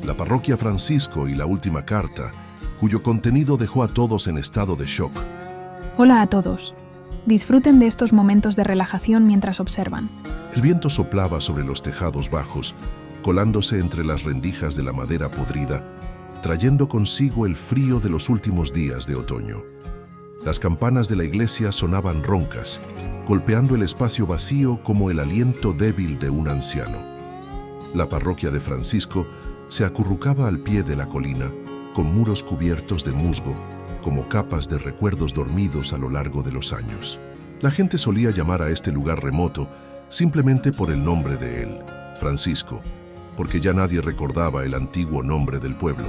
La parroquia Francisco y la última carta, cuyo contenido dejó a todos en estado de shock. Hola a todos. Disfruten de estos momentos de relajación mientras observan. El viento soplaba sobre los tejados bajos, colándose entre las rendijas de la madera podrida, trayendo consigo el frío de los últimos días de otoño. Las campanas de la iglesia sonaban roncas, golpeando el espacio vacío como el aliento débil de un anciano. La parroquia de Francisco se acurrucaba al pie de la colina, con muros cubiertos de musgo, como capas de recuerdos dormidos a lo largo de los años. La gente solía llamar a este lugar remoto simplemente por el nombre de él, Francisco, porque ya nadie recordaba el antiguo nombre del pueblo.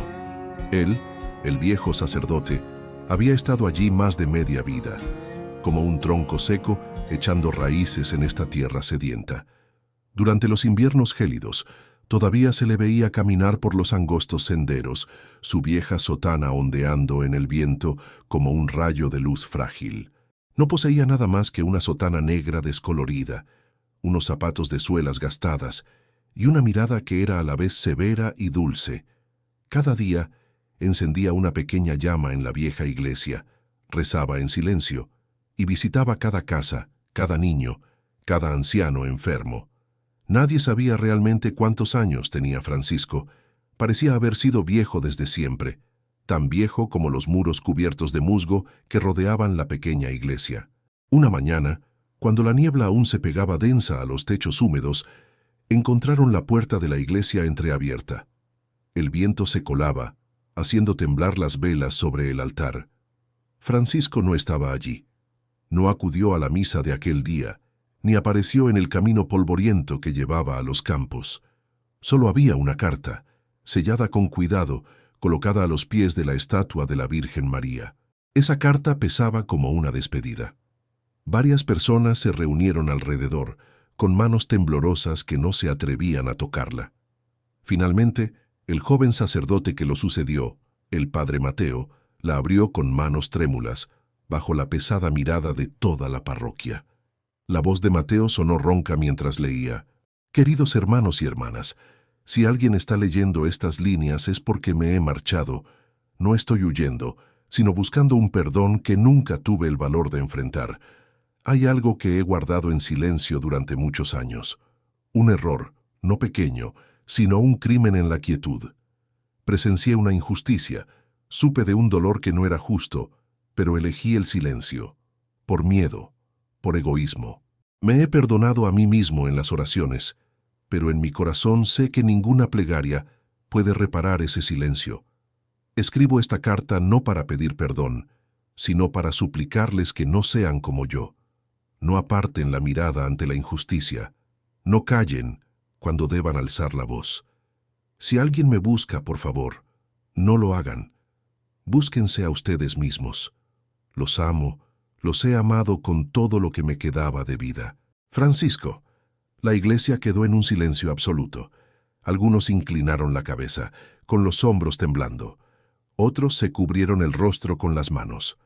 Él, el viejo sacerdote, había estado allí más de media vida, como un tronco seco echando raíces en esta tierra sedienta. Durante los inviernos gélidos, todavía se le veía caminar por los angostos senderos, su vieja sotana ondeando en el viento como un rayo de luz frágil. No poseía nada más que una sotana negra descolorida, unos zapatos de suelas gastadas y una mirada que era a la vez severa y dulce. Cada día encendía una pequeña llama en la vieja iglesia, rezaba en silencio y visitaba cada casa, cada niño, cada anciano enfermo. Nadie sabía realmente cuántos años tenía Francisco. Parecía haber sido viejo desde siempre, tan viejo como los muros cubiertos de musgo que rodeaban la pequeña iglesia. Una mañana, cuando la niebla aún se pegaba densa a los techos húmedos, encontraron la puerta de la iglesia entreabierta. El viento se colaba, haciendo temblar las velas sobre el altar. Francisco no estaba allí. No acudió a la misa de aquel día, ni apareció en el camino polvoriento que llevaba a los campos. Solo había una carta, sellada con cuidado, colocada a los pies de la estatua de la Virgen María. Esa carta pesaba como una despedida. Varias personas se reunieron alrededor, con manos temblorosas que no se atrevían a tocarla. Finalmente, el joven sacerdote que lo sucedió, el padre Mateo, la abrió con manos trémulas, bajo la pesada mirada de toda la parroquia. La voz de Mateo sonó ronca mientras leía. Queridos hermanos y hermanas, si alguien está leyendo estas líneas es porque me he marchado. No estoy huyendo, sino buscando un perdón que nunca tuve el valor de enfrentar. Hay algo que he guardado en silencio durante muchos años. Un error, no pequeño, sino un crimen en la quietud. Presencié una injusticia, supe de un dolor que no era justo, pero elegí el silencio, por miedo, por egoísmo. Me he perdonado a mí mismo en las oraciones, pero en mi corazón sé que ninguna plegaria puede reparar ese silencio. Escribo esta carta no para pedir perdón, sino para suplicarles que no sean como yo. No aparten la mirada ante la injusticia. No callen cuando deban alzar la voz. Si alguien me busca, por favor, no lo hagan. Búsquense a ustedes mismos. Los amo, los he amado con todo lo que me quedaba de vida. Francisco. La iglesia quedó en un silencio absoluto. Algunos inclinaron la cabeza, con los hombros temblando. Otros se cubrieron el rostro con las manos.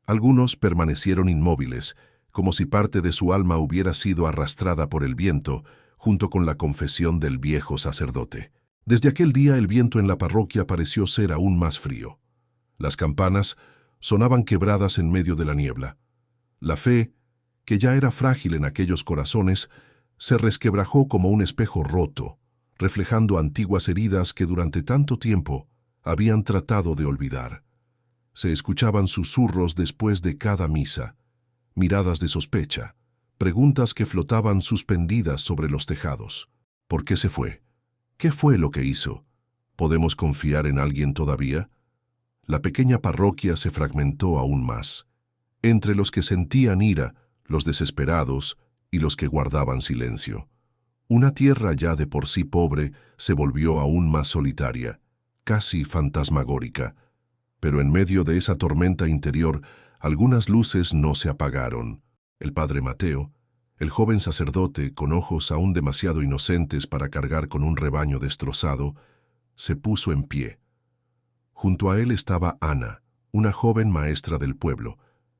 Algunos permanecieron inmóviles, como si parte de su alma hubiera sido arrastrada por el viento, junto con la confesión del viejo sacerdote. Desde aquel día el viento en la parroquia pareció ser aún más frío. Las campanas sonaban quebradas en medio de la niebla. La fe, que ya era frágil en aquellos corazones, se resquebrajó como un espejo roto, reflejando antiguas heridas que durante tanto tiempo habían tratado de olvidar. Se escuchaban susurros después de cada misa, miradas de sospecha, preguntas que flotaban suspendidas sobre los tejados. ¿Por qué se fue? ¿Qué fue lo que hizo? ¿Podemos confiar en alguien todavía? La pequeña parroquia se fragmentó aún más. Entre los que sentían ira, los desesperados y los que guardaban silencio. Una tierra ya de por sí pobre se volvió aún más solitaria, casi fantasmagórica. Pero en medio de esa tormenta interior, algunas luces no se apagaron. El padre Mateo, el joven sacerdote con ojos aún demasiado inocentes para cargar con un rebaño destrozado, se puso en pie. Junto a él estaba Ana, una joven maestra del pueblo,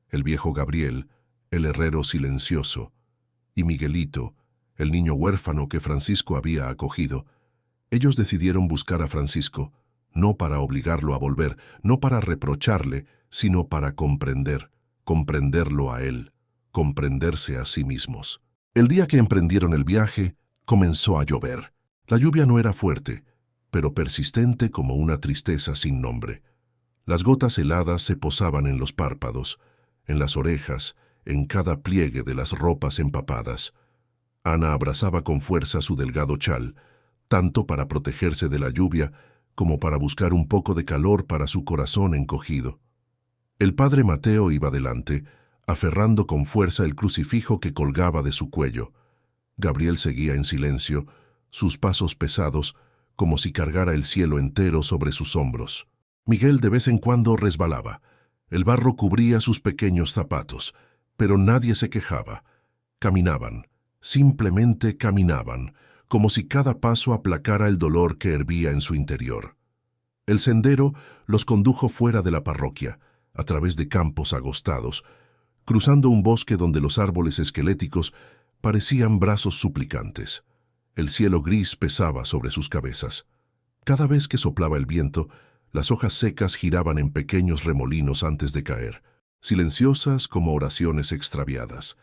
el viejo Gabriel, el herrero silencioso, y Miguelito, el niño huérfano que Francisco había acogido. Ellos decidieron buscar a Francisco, no para obligarlo a volver, no para reprocharle, sino para comprenderlo a él, comprenderse a sí mismos. El día que emprendieron el viaje, comenzó a llover. La lluvia no era fuerte, pero persistente como una tristeza sin nombre. Las gotas heladas se posaban en los párpados, en las orejas, en cada pliegue de las ropas empapadas. Ana abrazaba con fuerza su delgado chal, tanto para protegerse de la lluvia como para buscar un poco de calor para su corazón encogido. El padre Mateo iba delante, aferrando con fuerza el crucifijo que colgaba de su cuello. Gabriel seguía en silencio, sus pasos pesados, como si cargara el cielo entero sobre sus hombros. Miguel de vez en cuando resbalaba. El barro cubría sus pequeños zapatos, pero nadie se quejaba. Caminaban, simplemente caminaban, como si cada paso aplacara el dolor que hervía en su interior. El sendero los condujo fuera de la parroquia, a través de campos agostados, cruzando un bosque donde los árboles esqueléticos parecían brazos suplicantes. El cielo gris pesaba sobre sus cabezas. Cada vez que soplaba el viento, las hojas secas giraban en pequeños remolinos antes de caer, silenciosas como oraciones extraviadas.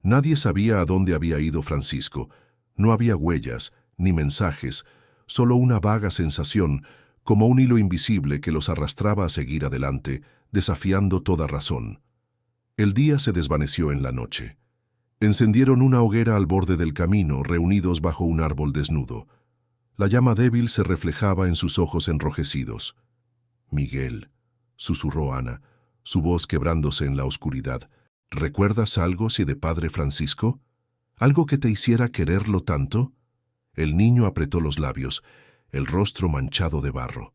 Nadie sabía a dónde había ido Francisco. No había huellas, ni mensajes, solo una vaga sensación, como un hilo invisible que los arrastraba a seguir adelante, desafiando toda razón. El día se desvaneció en la noche. Encendieron una hoguera al borde del camino, reunidos bajo un árbol desnudo. La llama débil se reflejaba en sus ojos enrojecidos. «Miguel», susurró Ana, su voz quebrándose en la oscuridad, «¿recuerdas algo de Padre Francisco? ¿Algo que te hiciera quererlo tanto?» El niño apretó los labios, el rostro manchado de barro.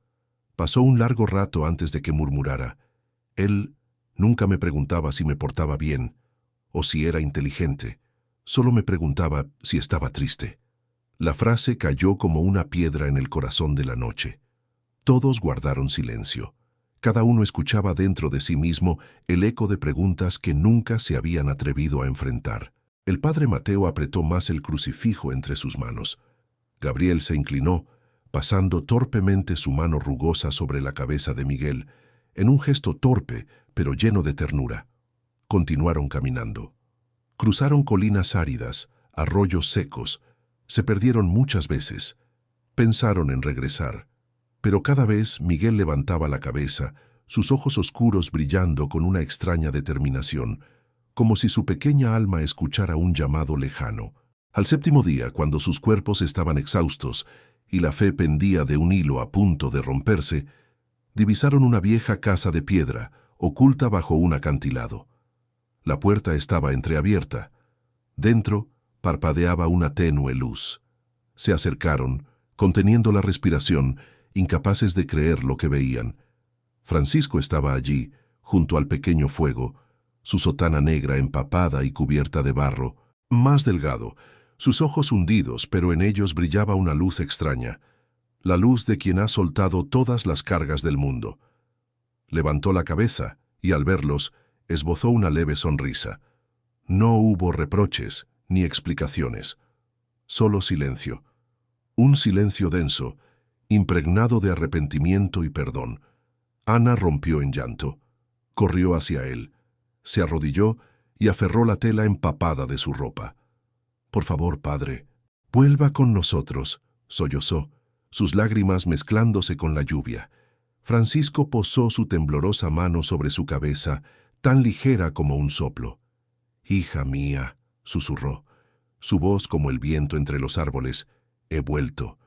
Pasó un largo rato antes de que murmurara. Él nunca me preguntaba si me portaba bien o si era inteligente. Solo me preguntaba si estaba triste. La frase cayó como una piedra en el corazón de la noche. Todos guardaron silencio. Cada uno escuchaba dentro de sí mismo el eco de preguntas que nunca se habían atrevido a enfrentar. El padre Mateo apretó más el crucifijo entre sus manos. Gabriel se inclinó, pasando torpemente su mano rugosa sobre la cabeza de Miguel, en un gesto torpe, pero lleno de ternura. Continuaron caminando. Cruzaron colinas áridas, arroyos secos, se perdieron muchas veces. Pensaron en regresar, pero cada vez Miguel levantaba la cabeza, sus ojos oscuros brillando con una extraña determinación, como si su pequeña alma escuchara un llamado lejano. Al séptimo día, cuando sus cuerpos estaban exhaustos y la fe pendía de un hilo a punto de romperse, divisaron una vieja casa de piedra, oculta bajo un acantilado. La puerta estaba entreabierta. Dentro parpadeaba una tenue luz. Se acercaron, conteniendo la respiración, incapaces de creer lo que veían. Francisco estaba allí, junto al pequeño fuego, su sotana negra empapada y cubierta de barro, más delgado, sus ojos hundidos, pero en ellos brillaba una luz extraña, la luz de quien ha soltado todas las cargas del mundo. Levantó la cabeza y, al verlos, esbozó una leve sonrisa. No hubo reproches ni explicaciones, solo silencio. Un silencio denso, impregnado de arrepentimiento y perdón. Ana rompió en llanto. Corrió hacia él. Se arrodilló y aferró la tela empapada de su ropa. «Por favor, padre, vuelva con nosotros», sollozó, sus lágrimas mezclándose con la lluvia. Francisco posó su temblorosa mano sobre su cabeza, tan ligera como un soplo. «Hija mía», susurró, su voz como el viento entre los árboles, «he vuelto,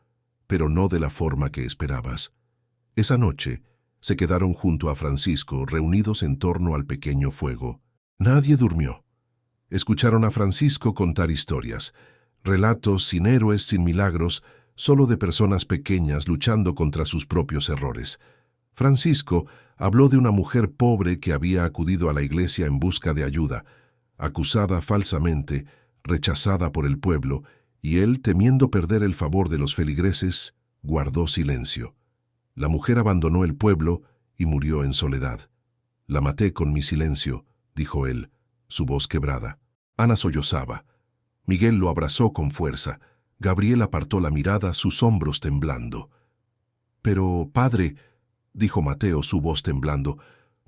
pero no de la forma que esperabas». Esa noche se quedaron junto a Francisco, reunidos en torno al pequeño fuego. Nadie durmió. Escucharon a Francisco contar historias, relatos sin héroes, sin milagros, solo de personas pequeñas luchando contra sus propios errores. Francisco habló de una mujer pobre que había acudido a la iglesia en busca de ayuda, acusada falsamente, rechazada por el pueblo, y él, temiendo perder el favor de los feligreses, guardó silencio. La mujer abandonó el pueblo y murió en soledad. «La maté con mi silencio», dijo él, su voz quebrada. Ana sollozaba. Miguel lo abrazó con fuerza. Gabriel apartó la mirada, sus hombros temblando. «Pero, padre», dijo Mateo, su voz temblando,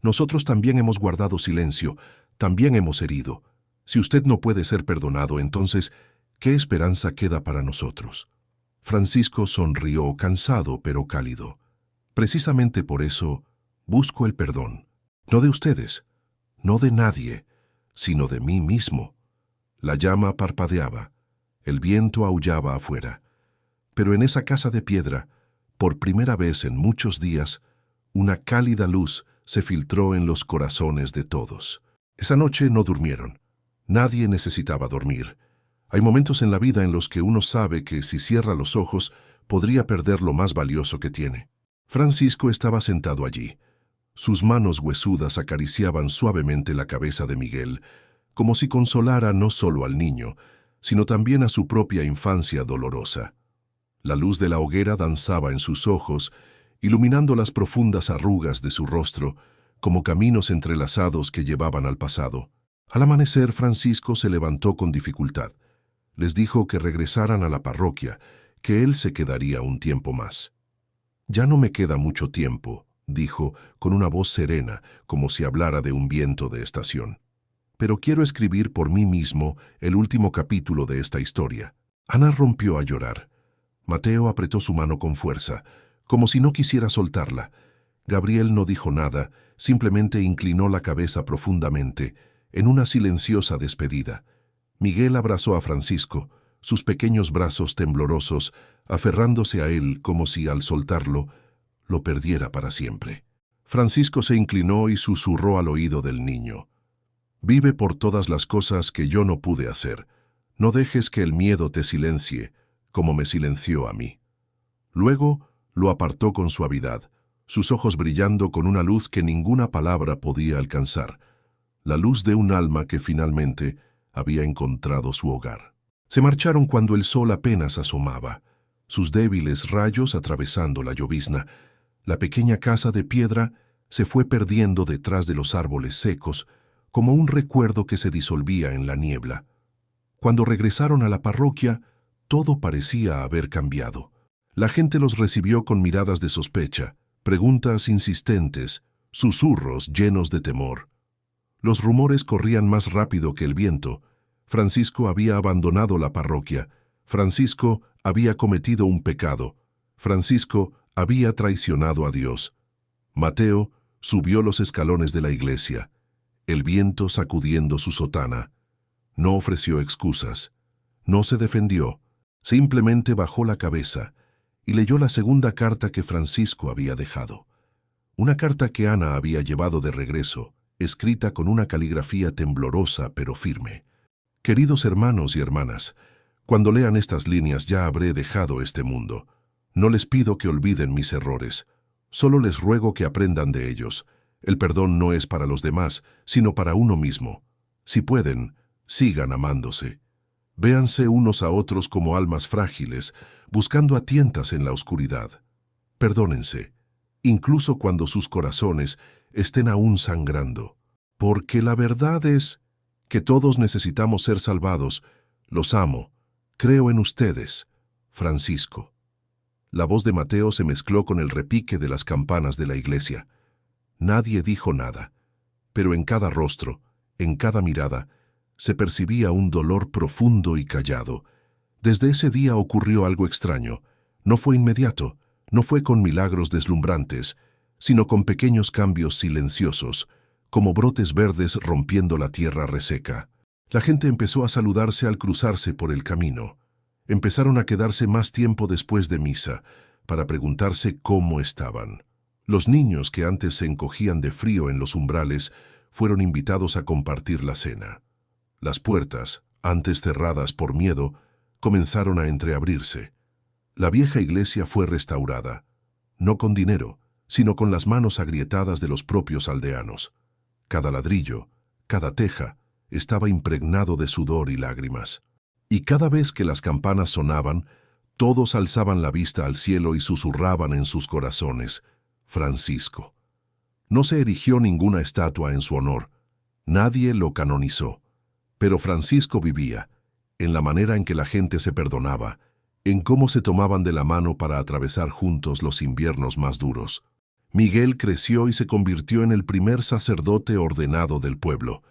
«nosotros también hemos guardado silencio, también hemos herido. Si usted no puede ser perdonado, entonces, ¿qué esperanza queda para nosotros?» Francisco sonrió, cansado pero cálido. «Precisamente por eso busco el perdón, no de ustedes, no de nadie, sino de mí mismo». La llama parpadeaba, el viento aullaba afuera. Pero en esa casa de piedra, por primera vez en muchos días, una cálida luz se filtró en los corazones de todos. Esa noche no durmieron. Nadie necesitaba dormir. Hay momentos en la vida en los que uno sabe que si cierra los ojos podría perder lo más valioso que tiene. Francisco estaba sentado allí. Sus manos huesudas acariciaban suavemente la cabeza de Miguel, como si consolara no solo al niño, sino también a su propia infancia dolorosa. La luz de la hoguera danzaba en sus ojos, iluminando las profundas arrugas de su rostro, como caminos entrelazados que llevaban al pasado. Al amanecer, Francisco se levantó con dificultad. Les dijo que regresaran a la parroquia, que él se quedaría un tiempo más. «Ya no me queda mucho tiempo», dijo, con una voz serena, como si hablara de un viento de estación. «Pero quiero escribir por mí mismo el último capítulo de esta historia». Ana rompió a llorar. Mateo apretó su mano con fuerza, como si no quisiera soltarla. Gabriel no dijo nada, simplemente inclinó la cabeza profundamente, en una silenciosa despedida. Miguel abrazó a Francisco, sus pequeños brazos temblorosos, aferrándose a él como si al soltarlo, lo perdiera para siempre. Francisco se inclinó y susurró al oído del niño. «Vive por todas las cosas que yo no pude hacer. No dejes que el miedo te silencie, como me silenció a mí». Luego lo apartó con suavidad, sus ojos brillando con una luz que ninguna palabra podía alcanzar, la luz de un alma que finalmente había encontrado su hogar. Se marcharon cuando el sol apenas asomaba, sus débiles rayos atravesando la llovizna. La pequeña casa de piedra se fue perdiendo detrás de los árboles secos, como un recuerdo que se disolvía en la niebla. Cuando regresaron a la parroquia, todo parecía haber cambiado. La gente los recibió con miradas de sospecha, preguntas insistentes, susurros llenos de temor. Los rumores corrían más rápido que el viento. Francisco había abandonado la parroquia. Francisco había cometido un pecado. Francisco había traicionado a Dios. Mateo subió los escalones de la iglesia, el viento sacudiendo su sotana. No ofreció excusas, no se defendió, simplemente bajó la cabeza y leyó la segunda carta que Francisco había dejado. Una carta que Ana había llevado de regreso, escrita con una caligrafía temblorosa pero firme. «Queridos hermanos y hermanas, cuando lean estas líneas ya habré dejado este mundo. No les pido que olviden mis errores, solo les ruego que aprendan de ellos. El perdón no es para los demás, sino para uno mismo. Si pueden, sigan amándose. Véanse unos a otros como almas frágiles, buscando a tientas en la oscuridad. Perdónense, incluso cuando sus corazones estén aún sangrando. Porque la verdad es que todos necesitamos ser salvados. Los amo, creo en ustedes. Francisco». La voz de Mateo se mezcló con el repique de las campanas de la iglesia. Nadie dijo nada, pero en cada rostro, en cada mirada, se percibía un dolor profundo y callado. Desde ese día ocurrió algo extraño. No fue inmediato, no fue con milagros deslumbrantes, sino con pequeños cambios silenciosos, como brotes verdes rompiendo la tierra reseca. La gente empezó a saludarse al cruzarse por el camino. Empezaron a quedarse más tiempo después de misa, para preguntarse cómo estaban. Los niños que antes se encogían de frío en los umbrales fueron invitados a compartir la cena. Las puertas, antes cerradas por miedo, comenzaron a entreabrirse. La vieja iglesia fue restaurada, no con dinero, sino con las manos agrietadas de los propios aldeanos. Cada ladrillo, cada teja, estaba impregnado de sudor y lágrimas. Y cada vez que las campanas sonaban, todos alzaban la vista al cielo y susurraban en sus corazones: «Francisco». No se erigió ninguna estatua en su honor, nadie lo canonizó, pero Francisco vivía, en la manera en que la gente se perdonaba, en cómo se tomaban de la mano para atravesar juntos los inviernos más duros. Miguel creció y se convirtió en el primer sacerdote ordenado del pueblo.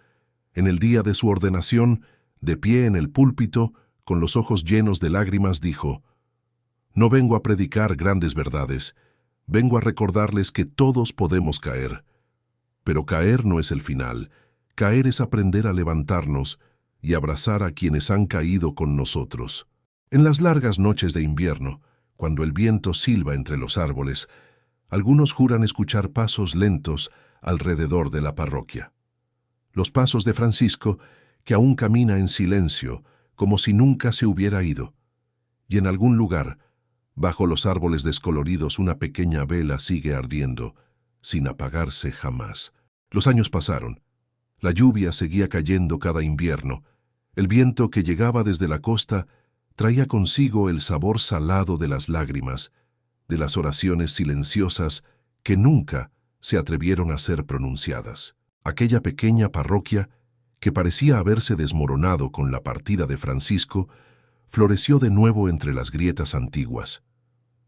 En el día de su ordenación, de pie en el púlpito, con los ojos llenos de lágrimas, dijo: «No vengo a predicar grandes verdades, vengo a recordarles que todos podemos caer. Pero caer no es el final, caer es aprender a levantarnos y abrazar a quienes han caído con nosotros». En las largas noches de invierno, cuando el viento silba entre los árboles, algunos juran escuchar pasos lentos alrededor de la parroquia. Los pasos de Francisco, que aún camina en silencio, como si nunca se hubiera ido. Y en algún lugar, bajo los árboles descoloridos, una pequeña vela sigue ardiendo, sin apagarse jamás. Los años pasaron. La lluvia seguía cayendo cada invierno. El viento que llegaba desde la costa traía consigo el sabor salado de las lágrimas, de las oraciones silenciosas que nunca se atrevieron a ser pronunciadas. Aquella pequeña parroquia, que parecía haberse desmoronado con la partida de Francisco, floreció de nuevo entre las grietas antiguas.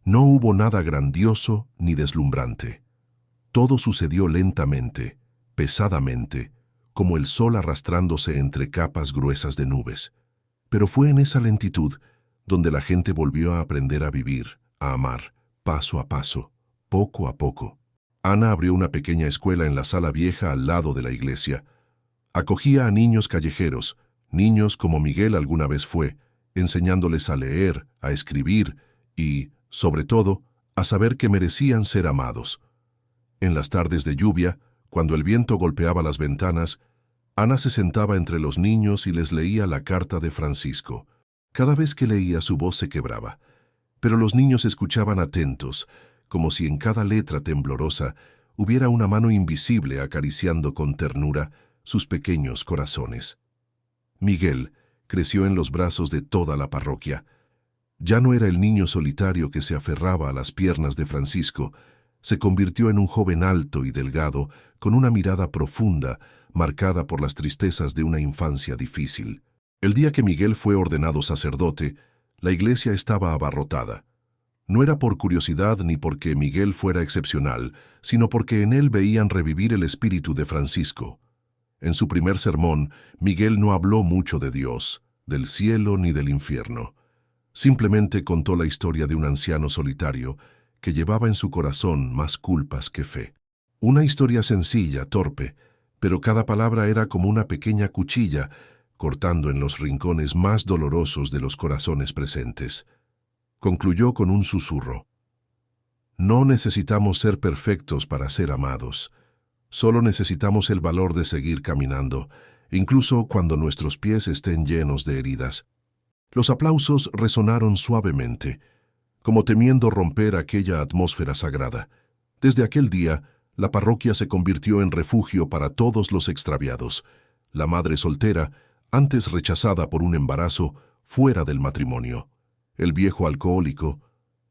No hubo nada grandioso ni deslumbrante. Todo sucedió lentamente, pesadamente, como el sol arrastrándose entre capas gruesas de nubes. Pero fue en esa lentitud donde la gente volvió a aprender a vivir, a amar, paso a paso, poco a poco. Ana abrió una pequeña escuela en la sala vieja al lado de la iglesia. Acogía a niños callejeros, niños como Miguel alguna vez fue, enseñándoles a leer, a escribir y, sobre todo, a saber que merecían ser amados. En las tardes de lluvia, cuando el viento golpeaba las ventanas, Ana se sentaba entre los niños y les leía la carta de Francisco. Cada vez que leía, su voz se quebraba, pero los niños escuchaban atentos, como si en cada letra temblorosa hubiera una mano invisible acariciando con ternura sus pequeños corazones. Miguel creció en los brazos de toda la parroquia. Ya no era el niño solitario que se aferraba a las piernas de Francisco, se convirtió en un joven alto y delgado, con una mirada profunda, marcada por las tristezas de una infancia difícil. El día que Miguel fue ordenado sacerdote, la iglesia estaba abarrotada. No era por curiosidad ni porque Miguel fuera excepcional, sino porque en él veían revivir el espíritu de Francisco. En su primer sermón, Miguel no habló mucho de Dios, del cielo ni del infierno. Simplemente contó la historia de un anciano solitario que llevaba en su corazón más culpas que fe. Una historia sencilla, torpe, pero cada palabra era como una pequeña cuchilla, cortando en los rincones más dolorosos de los corazones presentes. Concluyó con un susurro: «No necesitamos ser perfectos para ser amados. Solo necesitamos el valor de seguir caminando, incluso cuando nuestros pies estén llenos de heridas». Los aplausos resonaron suavemente, como temiendo romper aquella atmósfera sagrada. Desde aquel día, la parroquia se convirtió en refugio para todos los extraviados. La madre soltera, antes rechazada por un embarazo, fuera del matrimonio. El viejo alcohólico,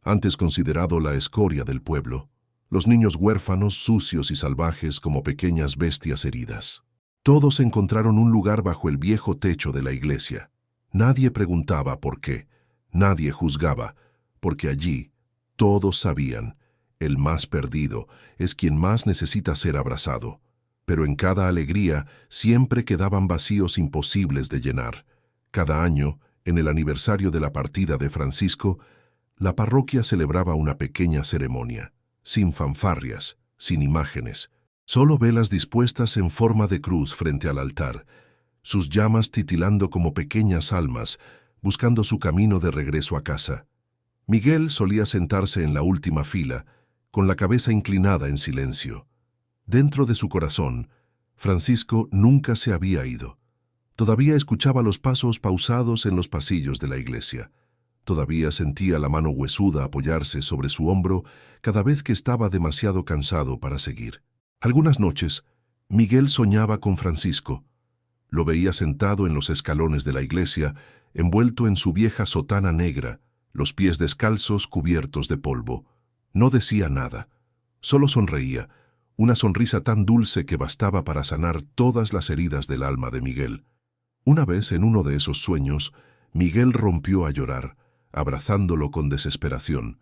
antes considerado la escoria del pueblo. Los niños huérfanos, sucios y salvajes como pequeñas bestias heridas. Todos encontraron un lugar bajo el viejo techo de la iglesia. Nadie preguntaba por qué, nadie juzgaba, porque allí todos sabían: el más perdido es quien más necesita ser abrazado. Pero en cada alegría siempre quedaban vacíos imposibles de llenar. Cada año, en el aniversario de la partida de Francisco, la parroquia celebraba una pequeña ceremonia, sin fanfarrias, sin imágenes, solo velas dispuestas en forma de cruz frente al altar, sus llamas titilando como pequeñas almas, buscando su camino de regreso a casa. Miguel solía sentarse en la última fila, con la cabeza inclinada en silencio. Dentro de su corazón, Francisco nunca se había ido. Todavía escuchaba los pasos pausados en los pasillos de la iglesia. Todavía sentía la mano huesuda apoyarse sobre su hombro cada vez que estaba demasiado cansado para seguir. Algunas noches, Miguel soñaba con Francisco. Lo veía sentado en los escalones de la iglesia, envuelto en su vieja sotana negra, los pies descalzos cubiertos de polvo. No decía nada, solo sonreía, una sonrisa tan dulce que bastaba para sanar todas las heridas del alma de Miguel. Una vez, en uno de esos sueños, Miguel rompió a llorar, abrazándolo con desesperación.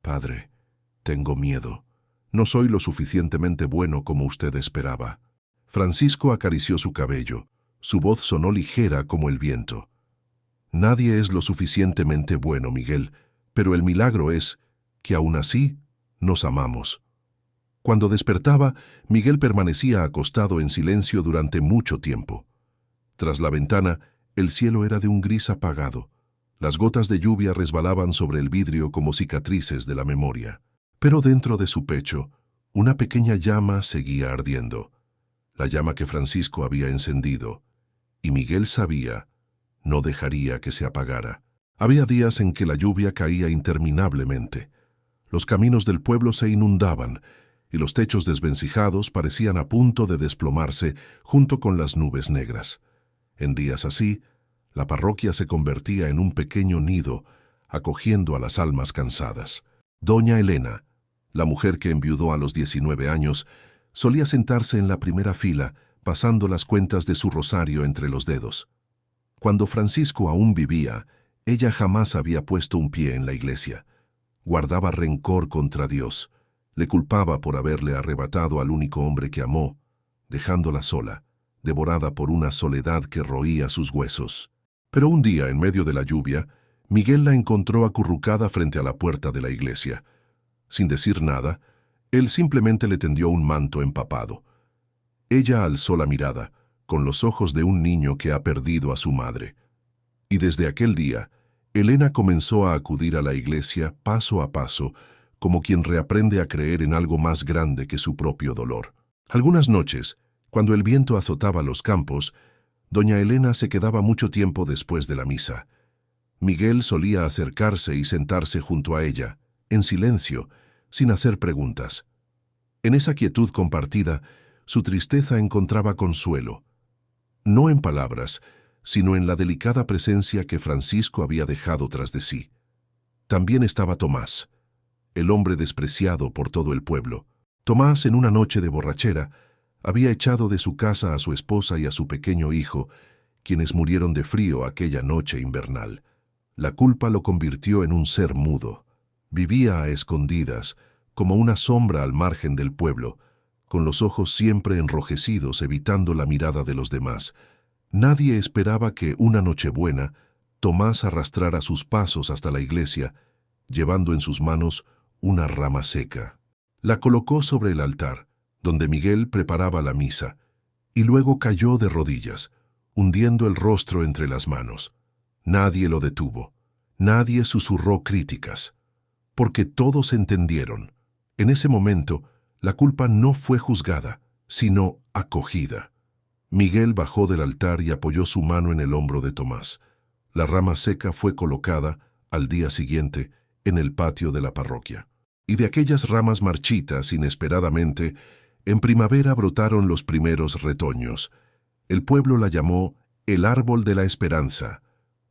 «Padre, tengo miedo. No soy lo suficientemente bueno como usted esperaba». Francisco acarició su cabello. Su voz sonó ligera como el viento. «Nadie es lo suficientemente bueno, Miguel, pero el milagro es que aún así nos amamos». Cuando despertaba, Miguel permanecía acostado en silencio durante mucho tiempo. Tras la ventana, el cielo era de un gris apagado. Las gotas de lluvia resbalaban sobre el vidrio como cicatrices de la memoria. Pero dentro de su pecho, una pequeña llama seguía ardiendo. La llama que Francisco había encendido. Y Miguel sabía, no dejaría que se apagara. Había días en que la lluvia caía interminablemente. Los caminos del pueblo se inundaban, y los techos desvencijados parecían a punto de desplomarse junto con las nubes negras. En días así, la parroquia se convertía en un pequeño nido, acogiendo a las almas cansadas. Doña Elena, la mujer que enviudó a los 19 años, solía sentarse en la primera fila, pasando las cuentas de su rosario entre los dedos. Cuando Francisco aún vivía, ella jamás había puesto un pie en la iglesia. Guardaba rencor contra Dios. Le culpaba por haberle arrebatado al único hombre que amó, dejándola sola, devorada por una soledad que roía sus huesos. Pero un día, en medio de la lluvia, Miguel la encontró acurrucada frente a la puerta de la iglesia. Sin decir nada, él simplemente le tendió un manto empapado. Ella alzó la mirada, con los ojos de un niño que ha perdido a su madre. Y desde aquel día, Elena comenzó a acudir a la iglesia paso a paso, como quien reaprende a creer en algo más grande que su propio dolor. Algunas noches, cuando el viento azotaba los campos, doña Elena se quedaba mucho tiempo después de la misa. Miguel solía acercarse y sentarse junto a ella, en silencio, sin hacer preguntas. En esa quietud compartida, su tristeza encontraba consuelo, no en palabras, sino en la delicada presencia que Francisco había dejado tras de sí. También estaba Tomás, el hombre despreciado por todo el pueblo. Tomás, en una noche de borrachera, había echado de su casa a su esposa y a su pequeño hijo, quienes murieron de frío aquella noche invernal. La culpa lo convirtió en un ser mudo. Vivía a escondidas, como una sombra al margen del pueblo, con los ojos siempre enrojecidos, evitando la mirada de los demás. Nadie esperaba que una Nochebuena Tomás arrastrara sus pasos hasta la iglesia, llevando en sus manos una rama seca. La colocó sobre el altar, donde Miguel preparaba la misa, y luego cayó de rodillas, hundiendo el rostro entre las manos. Nadie lo detuvo, nadie susurró críticas, porque todos entendieron. En ese momento, la culpa no fue juzgada, sino acogida. Miguel bajó del altar y apoyó su mano en el hombro de Tomás. La rama seca fue colocada, al día siguiente, en el patio de la parroquia. Y de aquellas ramas marchitas, inesperadamente, en primavera brotaron los primeros retoños. El pueblo la llamó el árbol de la esperanza,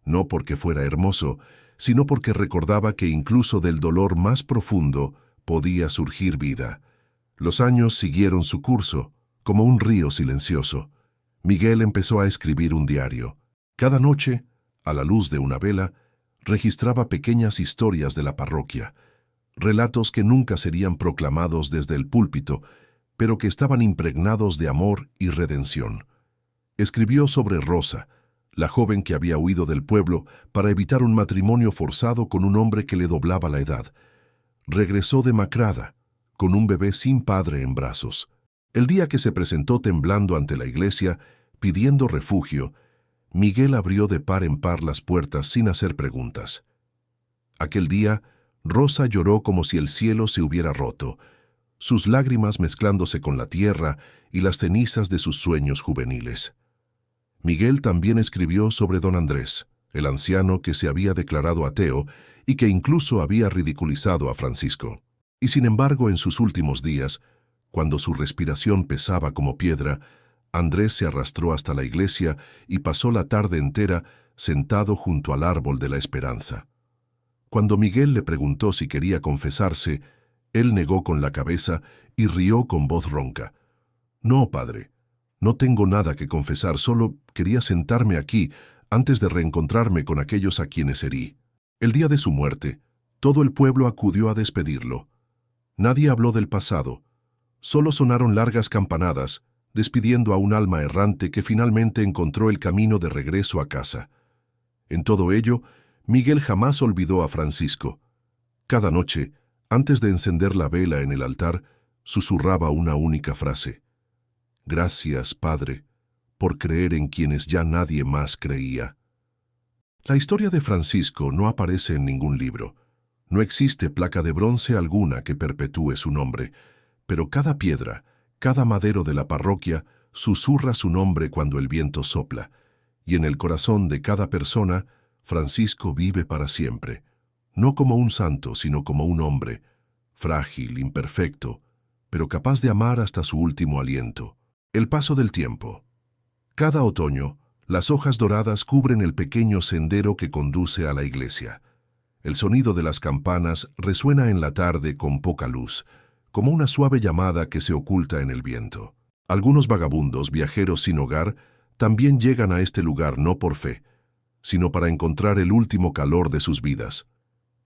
no porque fuera hermoso, sino porque recordaba que incluso del dolor más profundo podía surgir vida. Los años siguieron su curso, como un río silencioso. Miguel empezó a escribir un diario. Cada noche, a la luz de una vela, registraba pequeñas historias de la parroquia, relatos que nunca serían proclamados desde el púlpito, pero que estaban impregnados de amor y redención. Escribió sobre Rosa, la joven que había huido del pueblo para evitar un matrimonio forzado con un hombre que le doblaba la edad. Regresó demacrada, con un bebé sin padre en brazos. El día que se presentó temblando ante la iglesia, pidiendo refugio, Miguel abrió de par en par las puertas sin hacer preguntas. Aquel día, Rosa lloró como si el cielo se hubiera roto, sus lágrimas mezclándose con la tierra y las cenizas de sus sueños juveniles. Miguel también escribió sobre don Andrés, el anciano que se había declarado ateo y que incluso había ridiculizado a Francisco. Y sin embargo, en sus últimos días, cuando su respiración pesaba como piedra, Andrés se arrastró hasta la iglesia y pasó la tarde entera sentado junto al árbol de la esperanza. Cuando Miguel le preguntó si quería confesarse, él negó con la cabeza y rió con voz ronca. «No, padre, no tengo nada que confesar, solo quería sentarme aquí antes de reencontrarme con aquellos a quienes herí». El día de su muerte, todo el pueblo acudió a despedirlo. Nadie habló del pasado, solo sonaron largas campanadas, despidiendo a un alma errante que finalmente encontró el camino de regreso a casa. En todo ello, Miguel jamás olvidó a Francisco. Cada noche, antes de encender la vela en el altar, susurraba una única frase: «Gracias, Padre, por creer en quienes ya nadie más creía». La historia de Francisco no aparece en ningún libro. No existe placa de bronce alguna que perpetúe su nombre, pero cada piedra, cada madero de la parroquia susurra su nombre cuando el viento sopla, y en el corazón de cada persona, Francisco vive para siempre, no como un santo, sino como un hombre, frágil, imperfecto, pero capaz de amar hasta su último aliento. El paso del tiempo. Cada otoño, las hojas doradas cubren el pequeño sendero que conduce a la iglesia. El sonido de las campanas resuena en la tarde con poca luz, como una suave llamada que se oculta en el viento. Algunos vagabundos, viajeros sin hogar, también llegan a este lugar no por fe, sino para encontrar el último calor de sus vidas.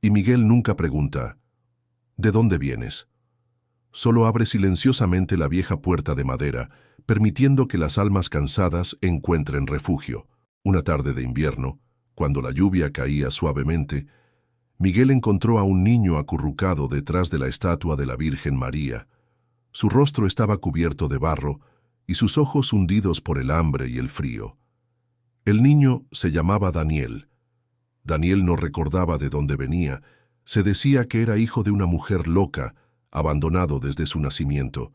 Y Miguel nunca pregunta: ¿de dónde vienes? Solo abre silenciosamente la vieja puerta de madera, permitiendo que las almas cansadas encuentren refugio. Una tarde de invierno, cuando la lluvia caía suavemente, Miguel encontró a un niño acurrucado detrás de la estatua de la Virgen María. Su rostro estaba cubierto de barro y sus ojos hundidos por el hambre y el frío. El niño se llamaba Daniel. Daniel no recordaba de dónde venía. Se decía que era hijo de una mujer loca, abandonado desde su nacimiento.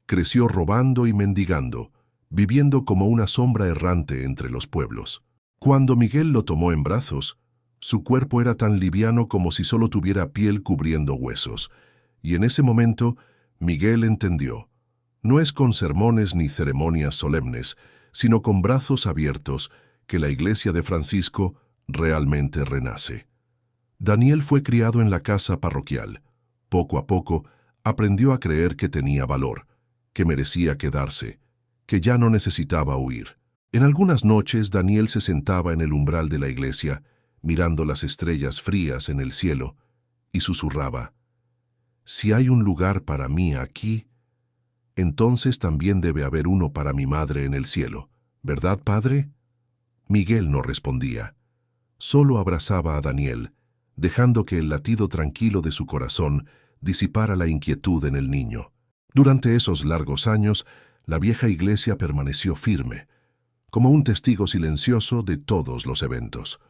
Creció robando y mendigando, viviendo como una sombra errante entre los pueblos. Cuando Miguel lo tomó en brazos, su cuerpo era tan liviano como si solo tuviera piel cubriendo huesos, y en ese momento Miguel entendió: no es con sermones ni ceremonias solemnes, sino con brazos abiertos, que la iglesia de Francisco realmente renace. Daniel fue criado en la casa parroquial. Poco a poco, aprendió a creer que tenía valor, que merecía quedarse, que ya no necesitaba huir. En algunas noches, Daniel se sentaba en el umbral de la iglesia, mirando las estrellas frías en el cielo, y susurraba: «Si hay un lugar para mí aquí, entonces también debe haber uno para mi madre en el cielo, ¿verdad, Padre?». Miguel no respondía. Solo abrazaba a Daniel, dejando que el latido tranquilo de su corazón disipara la inquietud en el niño. Durante esos largos años, la vieja iglesia permaneció firme, como un testigo silencioso de todos los eventos.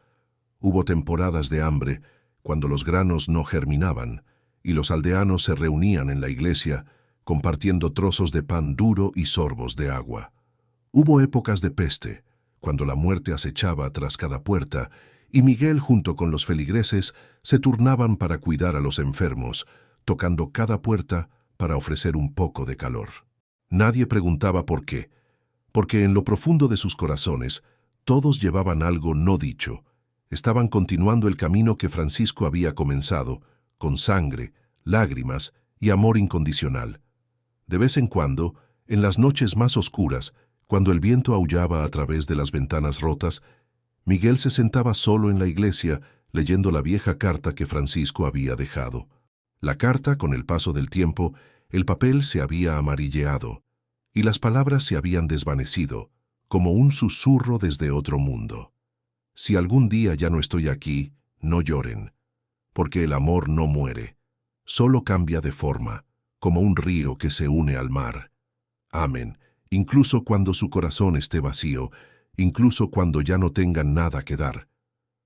Hubo temporadas de hambre, cuando los granos no germinaban, y los aldeanos se reunían en la iglesia, compartiendo trozos de pan duro y sorbos de agua. Hubo épocas de peste, cuando la muerte acechaba tras cada puerta, y Miguel junto con los feligreses se turnaban para cuidar a los enfermos, tocando cada puerta para ofrecer un poco de calor. Nadie preguntaba por qué, porque en lo profundo de sus corazones todos llevaban algo no dicho. Estaban continuando el camino que Francisco había comenzado, con sangre, lágrimas y amor incondicional. De vez en cuando, en las noches más oscuras, cuando el viento aullaba a través de las ventanas rotas, Miguel se sentaba solo en la iglesia leyendo la vieja carta que Francisco había dejado. La carta, con el paso del tiempo, el papel se había amarilleado y las palabras se habían desvanecido, como un susurro desde otro mundo. Si algún día ya no estoy aquí, no lloren, porque el amor no muere, solo cambia de forma, como un río que se une al mar. Amen, incluso cuando su corazón esté vacío, incluso cuando ya no tengan nada que dar,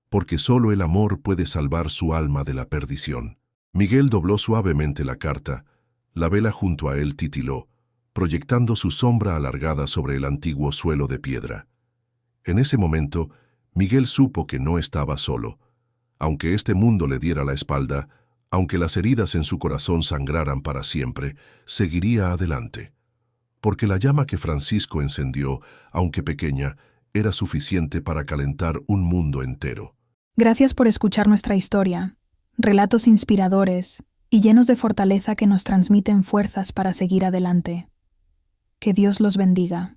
porque solo el amor puede salvar su alma de la perdición. Miguel dobló suavemente la carta, la vela junto a él titiló, proyectando su sombra alargada sobre el antiguo suelo de piedra. En ese momento, Miguel supo que no estaba solo. Aunque este mundo le diera la espalda, aunque las heridas en su corazón sangraran para siempre, seguiría adelante. Porque la llama que Francisco encendió, aunque pequeña, era suficiente para calentar un mundo entero. Gracias por escuchar nuestra historia, relatos inspiradores y llenos de fortaleza que nos transmiten fuerzas para seguir adelante. Que Dios los bendiga.